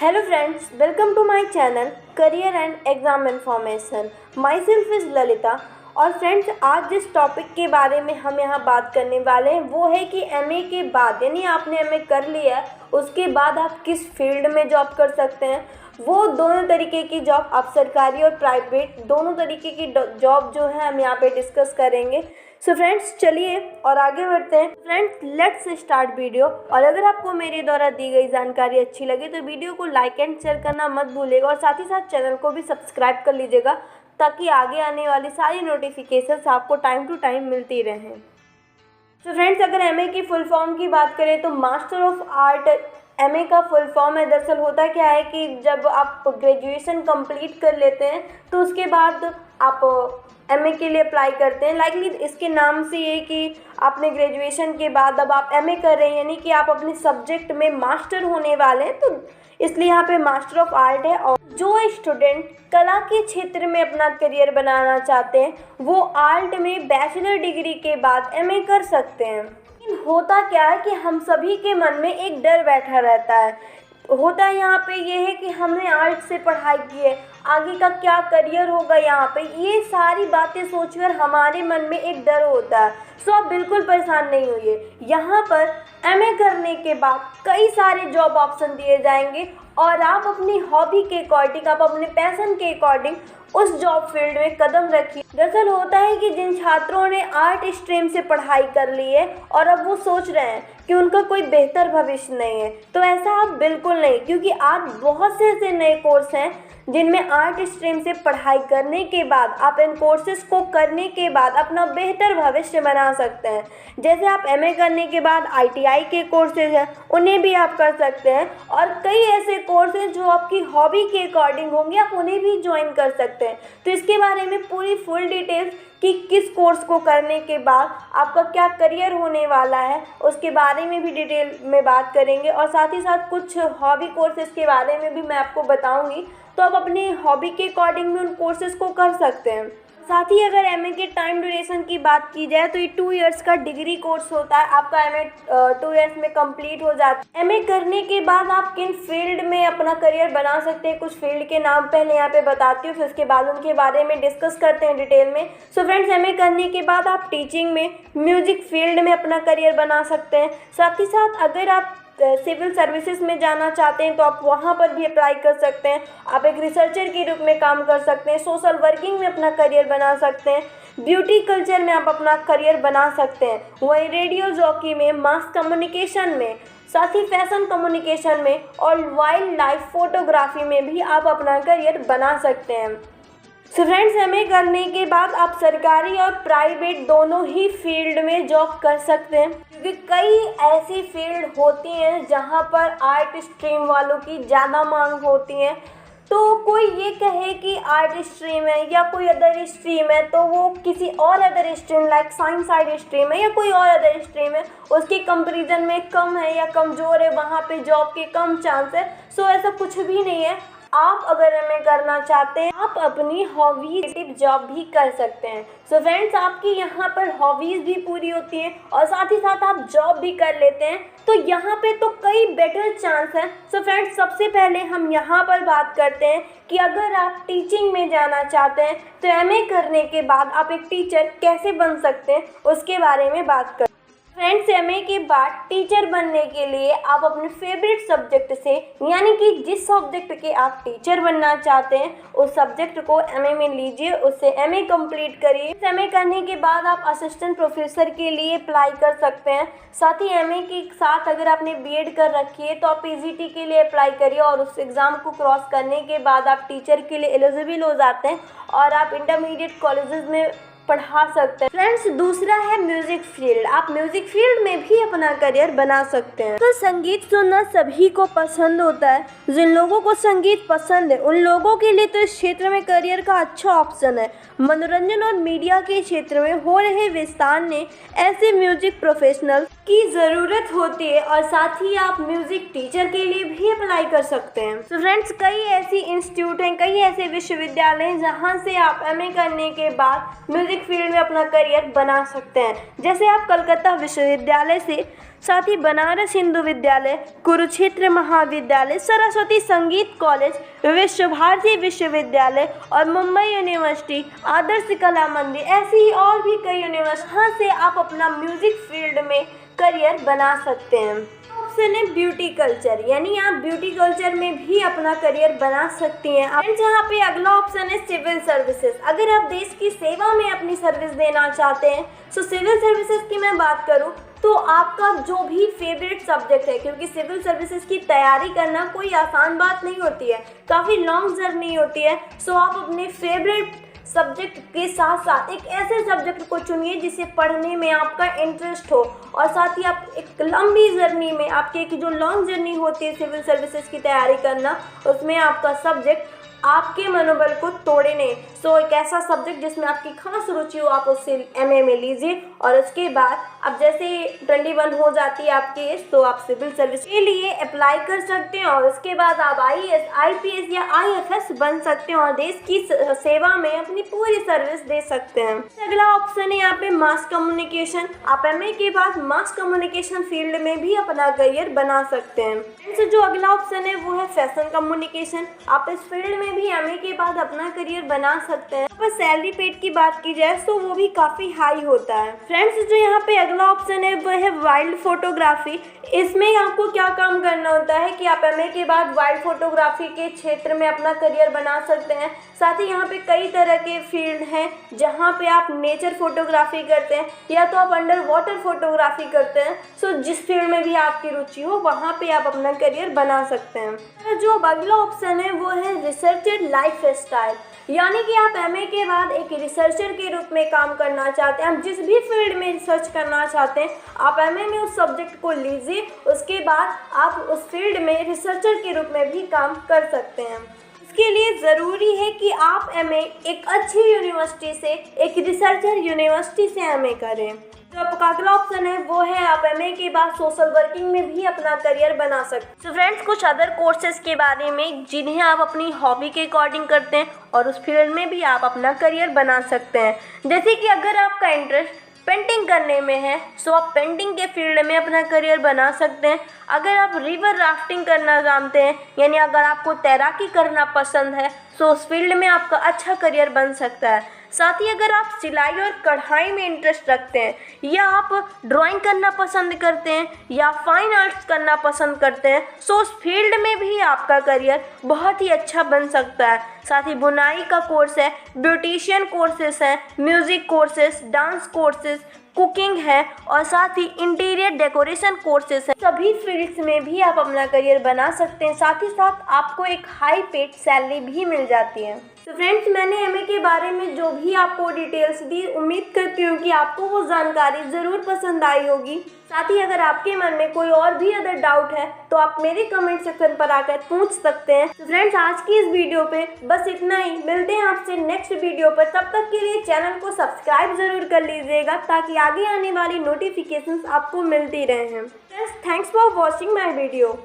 Hello friends, welcome to my channel Career and Exam Information. Myself is Lalita और friends आज जिस topic के बारे में हम यहाँ बात करने वाले हैं वो है कि एमए के बाद यानी आपने एमए कर लिया है उसके बाद आप किस फील्ड में जॉब कर सकते हैं। वो दोनों तरीके की जॉब, आप सरकारी और प्राइवेट दोनों तरीके की जॉब जो है हम यहाँ पे डिस्कस करेंगे। सो फ्रेंड्स चलिए और आगे बढ़ते हैं। Friends let's start video. और अगर आपको मेरे द्वारा दी गई जानकारी अच्छी लगे तो वीडियो को लाइक एंड शेयर करना मत भूलिएगा और साथ ही साथ चैनल को भी सब्सक्राइब कर लीजिएगा ताकि आगे आने वाली सारी नोटिफिकेशंस आपको टाइम टू टाइम मिलती रहें। तो फ्रेंड्स अगर एमए की फुल फॉर्म की बात करें तो मास्टर ऑफ आर्ट एमए का फुल फॉर्म है। दरअसल होता क्या है कि जब आप ग्रेजुएशन कंप्लीट कर लेते हैं तो उसके बाद आप एमए के लिए अप्लाई करते हैं। लाइकली इसके नाम से ये कि आपने ग्रेजुएशन के बाद अब आप एमए कर रहे हैं यानी कि आप अपने सब्जेक्ट में मास्टर होने वाले हैं, तो इसलिए यहाँ पे मास्टर ऑफ आर्ट है। और जो स्टूडेंट कला के क्षेत्र में अपना करियर बनाना चाहते हैं वो आर्ट में बैचलर डिग्री के बाद एमए कर सकते हैं। लेकिन होता क्या है कि हम सभी के मन में एक डर बैठा रहता है। होता यहाँ पे ये है कि हमने आर्ट से पढ़ाई की है, आगे का क्या करियर होगा, यहाँ पे ये सारी बातें सोचकर हमारे मन में एक डर होता है। सो आप बिल्कुल परेशान नहीं होइए, यहाँ पर एमए करने के बाद कई सारे जॉब ऑप्शन दिए जाएंगे और आप अपनी हॉबी के अकॉर्डिंग, आप अपने पैशन के अकॉर्डिंग उस जॉब फील्ड में कदम रखिए। दरअसल होता है कि जिन छात्रों ने आर्ट स्ट्रीम से पढ़ाई कर ली है और अब वो सोच रहे हैं कि उनका कोई बेहतर भविष्य नहीं है, तो ऐसा आप बिल्कुल नहीं, क्योंकि आज बहुत से ऐसे नए कोर्स हैं जिनमें आर्ट स्ट्रीम से पढ़ाई करने के बाद आप इन कोर्सेज को करने के बाद अपना बेहतर भविष्य बना सकते हैं। जैसे आप एमए करने के बाद आईटीआई के कोर्सेज हैं उन्हें भी आप कर सकते हैं और कई ऐसे कोर्स हैं जो आपकी हॉबी के अकॉर्डिंग होंगे, आप उन्हें भी ज्वाइन कर सकते हैं। तो इसके बारे में पूरी फुल डिटेल्स कि किस कोर्स को करने के बाद आपका क्या करियर होने वाला है उसके बारे में भी डिटेल में बात करेंगे और साथ ही साथ कुछ हॉबी कोर्सेज के बारे में भी मैं आपको बताऊंगी, तो आप अपने हॉबी के अकॉर्डिंग भी उन कोर्सेज को कर सकते हैं। साथ ही अगर एमए के टाइम ड्यूरेशन की बात की जाए तो ये 2 इयर्स का डिग्री कोर्स होता है। आपका एमए 2 इयर्स में कंप्लीट हो जाता है। एमए करने के बाद आप किन फील्ड में अपना करियर बना सकते हैं, कुछ फील्ड के नाम पहले यहाँ पे बताती हूँ, फिर उसके बाद उनके बारे में डिस्कस करते हैं डिटेल में। सो फ्रेंड्स एमए करने के बाद आप टीचिंग में, म्यूजिक फील्ड में अपना करियर बना सकते हैं। साथ ही साथ अगर आप सिविल सर्विसेज में जाना चाहते हैं तो आप वहाँ पर भी अप्लाई कर सकते हैं। आप एक रिसर्चर के रूप में काम कर सकते हैं, सोशल वर्किंग में अपना करियर बना सकते हैं, ब्यूटी कल्चर में आप अपना करियर बना सकते हैं, वहीं रेडियो जॉकी में, मास कम्युनिकेशन में, साथ ही फैशन कम्युनिकेशन में और वाइल्ड लाइफ फोटोग्राफी में भी आप अपना करियर बना सकते हैं। सो फ्रेंड्स एमए करने के बाद आप सरकारी और प्राइवेट दोनों ही फील्ड में जॉब कर सकते हैं, क्योंकि कई ऐसी फील्ड होती हैं जहां पर आर्ट स्ट्रीम वालों की ज़्यादा मांग होती है। तो कोई ये कहे कि आर्ट स्ट्रीम है या कोई अदर स्ट्रीम है तो वो किसी और other stream like science side stream है या कोई और अदर स्ट्रीम है उसके कंपैरिजन में कम है या कमज़ोर है, वहाँ पे जॉब के कम चांस है। सो ऐसा कुछ भी नहीं है। आप अगर एमए करना चाहते हैं आप अपनी हॉबीज जॉब भी कर सकते हैं। सो फ्रेंड्स आपकी यहाँ पर हॉबीज़ भी पूरी होती हैं और साथ ही साथ आप जॉब भी कर लेते हैं, तो यहाँ पे तो कई बेटर चांस हैं। सो फ्रेंड्स सबसे पहले हम यहाँ पर बात करते हैं कि अगर आप टीचिंग में जाना चाहते हैं तो एमए करने के बाद आप एक टीचर कैसे बन सकते हैं उसके बारे में बात करते हैं। फ्रेंड्स एमए के बाद टीचर बनने के लिए आप अपने फेवरेट सब्जेक्ट से, यानी कि जिस सब्जेक्ट के आप टीचर बनना चाहते हैं उस सब्जेक्ट को एमए में लीजिए, उससे एमए कंप्लीट करिए। एमए करने के बाद आप असिस्टेंट प्रोफेसर के लिए अप्लाई कर सकते हैं। साथ ही एमए के साथ अगर आपने बीएड कर रखी है तो आप पीजीटी के लिए अप्लाई करिए और उस एग्ज़ाम को क्रॉस करने के बाद आप टीचर के लिए एलिजिबल हो जाते हैं और आप इंटरमीडिएट कॉलेजेस में पढ़ा सकते हैं। फ्रेंड्स दूसरा है म्यूजिक फील्ड। आप म्यूजिक फील्ड में भी अपना करियर बना सकते हैं। तो संगीत सुनना सभी को पसंद होता है। जिन लोगों को संगीत पसंद है उन लोगों के लिए तो इस क्षेत्र में करियर का अच्छा ऑप्शन है। मनोरंजन और मीडिया के क्षेत्र में हो रहे विस्तार ने ऐसे म्यूजिक प्रोफेशनल की ज़रूरत होती है और साथ ही आप म्यूजिक टीचर के लिए भी अप्लाई कर सकते हैं। तो फ्रेंड्स कई ऐसी इंस्टीट्यूट हैं, कई ऐसे विश्वविद्यालय हैं जहाँ से आप एमए करने के बाद म्यूजिक म्यूज़िक फील्ड में अपना करियर बना सकते हैं। जैसे आप कलकत्ता विश्वविद्यालय से, साथ ही बनारस हिंदू विद्यालय, कुरुक्षेत्र महाविद्यालय, सरस्वती संगीत कॉलेज, विश्व भारती विश्वविद्यालय और मुंबई यूनिवर्सिटी, आदर्श कला मंदिर, ऐसी ही और भी कई यूनिवर्सिटी, यहाँ से आप अपना म्यूज़िक फील्ड में करियर बना सकते हैं। ऑप्शन है ब्यूटी कल्चर, यानी आप ब्यूटी कल्चर में भी अपना करियर बना सकती हैं। फ्रेंड्स, यहाँ पे अगला ऑप्शन है सिविल सर्विसेज। अगर आप देश की सेवा में अपनी सर्विस देना चाहते हैं, तो सिविल सर्विसेज की मैं बात करूँ तो आपका जो भी फेवरेट सब्जेक्ट है, क्योंकि सिविल सर्विसेज की तैयारी करना कोई आसान बात नहीं होती है, काफ़ी लॉन्ग जर्नी होती है। सो आप अपने फेवरेट सब्जेक्ट के साथ साथ एक ऐसे सब्जेक्ट को चुनिए जिसे पढ़ने में आपका इंटरेस्ट हो, और साथ ही आप एक लंबी जर्नी में, आपकी एक जो लॉन्ग जर्नी होती है सिविल सर्विसेज की तैयारी करना, उसमें आपका सब्जेक्ट आपके मनोबल को तोड़े नहीं। सो एक ऐसा सब्जेक्ट जिसमें आपकी खास रुचि हो, आप उससे एमए में लीजिए, और उसके बाद अब जैसे 21 हो जाती है आपकी एज, तो आप सिविल सर्विस के लिए अप्लाई कर सकते हैं, और उसके बाद आप आईएएस, आईपीएस या आईएफएस बन सकते हैं और देश की सेवा में अपनी पूरी सर्विस दे सकते हैं। अगला ऑप्शन है यहाँ पे मास कम्युनिकेशन। आप एमए के बाद मास कम्युनिकेशन फील्ड में भी अपना करियर बना सकते हैं। तो जो अगला ऑप्शन है वो है फैशन कम्युनिकेशन। आप इस फील्ड में भी एमए के बाद अपना करियर बना सकते हैं। पर सैलरी पेड की बात की जाए तो वो भी काफ़ी हाई होता है। फ्रेंड्स, जो यहाँ पे अगला ऑप्शन है वो है वाइल्ड फोटोग्राफी। इसमें आपको क्या काम करना होता है कि आप एमए के बाद वाइल्ड फोटोग्राफी के क्षेत्र में अपना करियर बना सकते हैं। साथ ही यहाँ पे कई तरह के फील्ड हैं जहाँ पे आप नेचर फोटोग्राफी करते हैं या तो आप अंडर वाटर फोटोग्राफी करते हैं। सो जिस फील्ड में भी आपकी रुचि हो वहाँ पे आप अपना करियर बना सकते हैं। जो अगला ऑप्शन है वो है रिसर्चर लाइफ स्टाइल, यानी कि आप एमए के बाद एक रिसर्चर के रूप में काम करना चाहते हैं। आप जिस भी फील्ड में रिसर्च करना चाहते हैं, आप एमए में उस सब्जेक्ट को लीजिए, उसके बाद आप उस फील्ड में रिसर्चर के रूप में भी काम कर सकते हैं। इसके लिए ज़रूरी है कि आप एमए एक अच्छी यूनिवर्सिटी से, एक रिसर्चर यूनिवर्सिटी से एमए करें। जो आपका अगला ऑप्शन है वो है आप एमए के बाद सोशल वर्किंग में भी अपना करियर बना सकते हैं। तो फ्रेंड्स, कुछ अदर कोर्सेज के बारे में जिन्हें आप अपनी हॉबी के अकॉर्डिंग करते हैं और उस फील्ड में भी आप अपना करियर बना सकते हैं। जैसे कि अगर आपका इंटरेस्ट पेंटिंग करने में है सो आप पेंटिंग के फील्ड में अपना करियर बना सकते हैं। अगर आप रिवर राफ्टिंग करना जानते हैं, यानी अगर आपको तैराकी करना पसंद है, सो उस फील्ड में आपका अच्छा करियर बन सकता है। साथ ही अगर आप सिलाई और कढ़ाई में इंटरेस्ट रखते हैं, या आप ड्राइंग करना पसंद करते हैं, या फाइन आर्ट्स करना पसंद करते हैं, सो उस फील्ड में भी आपका करियर बहुत ही अच्छा बन सकता है। साथ ही बुनाई का कोर्स है, ब्यूटिशियन कोर्सेस हैं, music courses, dance courses, cooking है, और साथ ही इंटीरियर डेकोरेशन कोर्सेस हैं। सभी फील्ड्स में भी आप अपना करियर बना सकते हैं। साथ ही साथ आपको एक हाई पेड सैलरी भी मिल जाती है। तो फ्रेंड्स, मैंने एमए के बारे में जो भी आपको डिटेल्स दी, उम्मीद करती हूँ कि आपको वो जानकारी ज़रूर पसंद आई होगी। साथ ही अगर आपके मन में कोई और भी अदर डाउट है तो आप मेरे कमेंट सेक्शन पर आकर पूछ सकते हैं। तो फ्रेंड्स, आज की इस वीडियो पे बस इतना ही। मिलते हैं आपसे नेक्स्ट वीडियो पर। तब तक के लिए चैनल को सब्सक्राइब ज़रूर कर लीजिएगा ताकि आगे आने वाली नोटिफिकेशंस आपको मिलती रहें। Friends, thanks for watching my video.